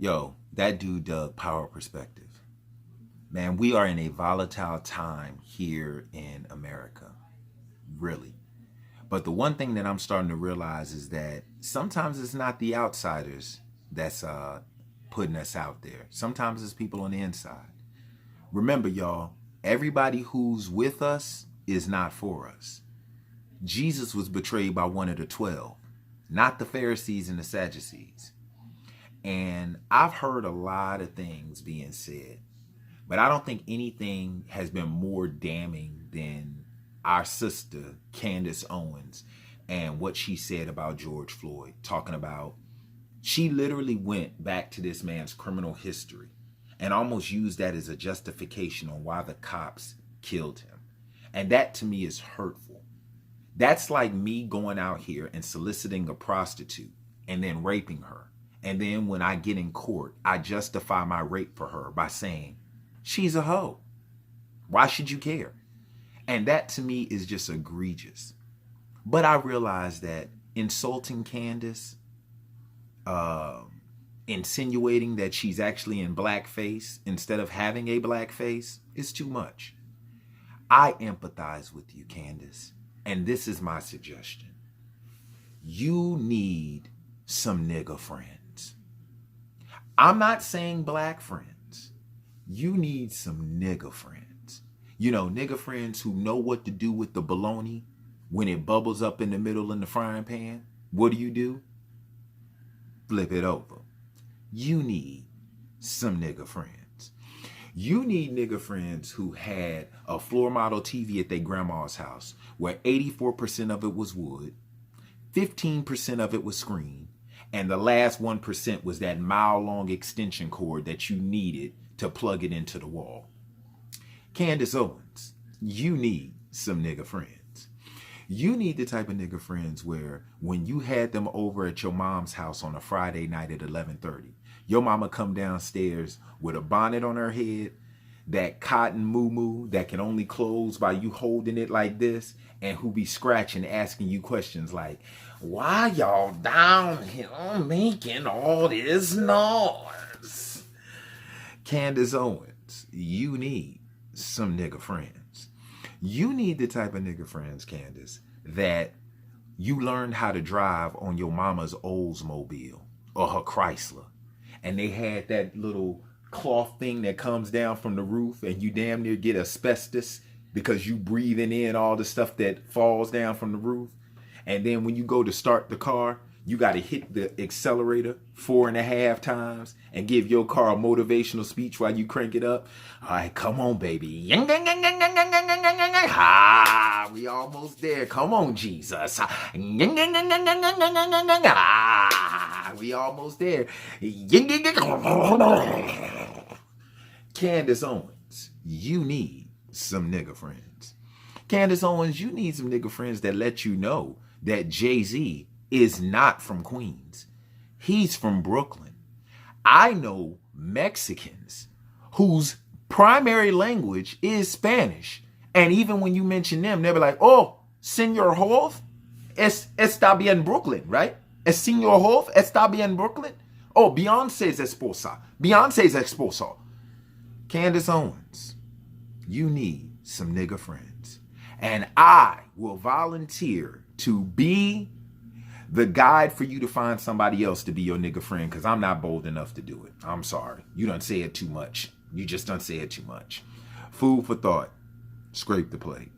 Yo, that dude dug Power Perspective. Man, we are in a volatile time here in America. Really. But the one thing that I'm starting to realize is that sometimes it's not the outsiders that's putting us out there. Sometimes it's people on the inside. Remember, y'all, everybody who's with us is not for us. Jesus was betrayed by one of the 12, not the Pharisees and the Sadducees. And I've heard a lot of things being said, but I don't think anything has been more damning than our sister, Candace Owens, and what she said about George Floyd, talking about she literally went back to this man's criminal history and almost used that as a justification on why the cops killed him. And that to me is hurtful. That's like me going out here and soliciting a prostitute and then raping her. And then when I get in court, I justify my rape for her by saying, she's a hoe. Why should you care? And that to me is just egregious. But I realize that insulting Candace, insinuating that she's actually in blackface instead of having a black face is too much. I empathize with you, Candace. And this is my suggestion. You need some nigga friends. I'm not saying black friends. You need some nigga friends. You know, nigga friends who know what to do with the bologna when it bubbles up in the middle in the frying pan. What do? Flip it over. You need some nigga friends. You need nigga friends who had a floor model TV at their grandma's house where 84% of it was wood, 15% of it was screen, and the last 1% was that mile-long extension cord that you needed to plug it into the wall. Candace Owens, you need some nigga friends. You need the type of nigga friends where when you had them over at your mom's house on a Friday night at 11:30, your mama come downstairs with a bonnet on her head, that cotton moo-moo that can only close by you holding it like this, and who be scratching, asking you questions like, why y'all down here making all this noise? Candace Owens, you need some nigga friends. You need the type of nigga friends, Candace, that you learned how to drive on your mama's Oldsmobile or her Chrysler. And they had that little cloth thing that comes down from the roof and you damn near get asbestos because you breathing in all the stuff that falls down from the roof. And then when you go to start the car, you got to hit the accelerator 4.5 times and give your car a motivational speech while you crank it up. All right, come on, baby. Ah, we almost there. Come on, Jesus. Ah, we almost there. Candace Owens, you need some nigga friends. Candace Owens, you need some nigga friends that let you know that Jay-Z is not from Queens. He's from Brooklyn. I know Mexicans whose primary language is Spanish. And even when you mention them, they'll be like, oh, Señor Hov, está bien Brooklyn, right? Señor Hov, está bien Brooklyn? Oh, Beyonce's esposa. Beyonce's esposo. Candace Owens, you need some nigga friends. And I will volunteer to be the guide for you to find somebody else to be your nigga friend, because I'm not bold enough to do it. I'm sorry. You done say it too much. You just done say it too much. Food for thought. Scrape the plate.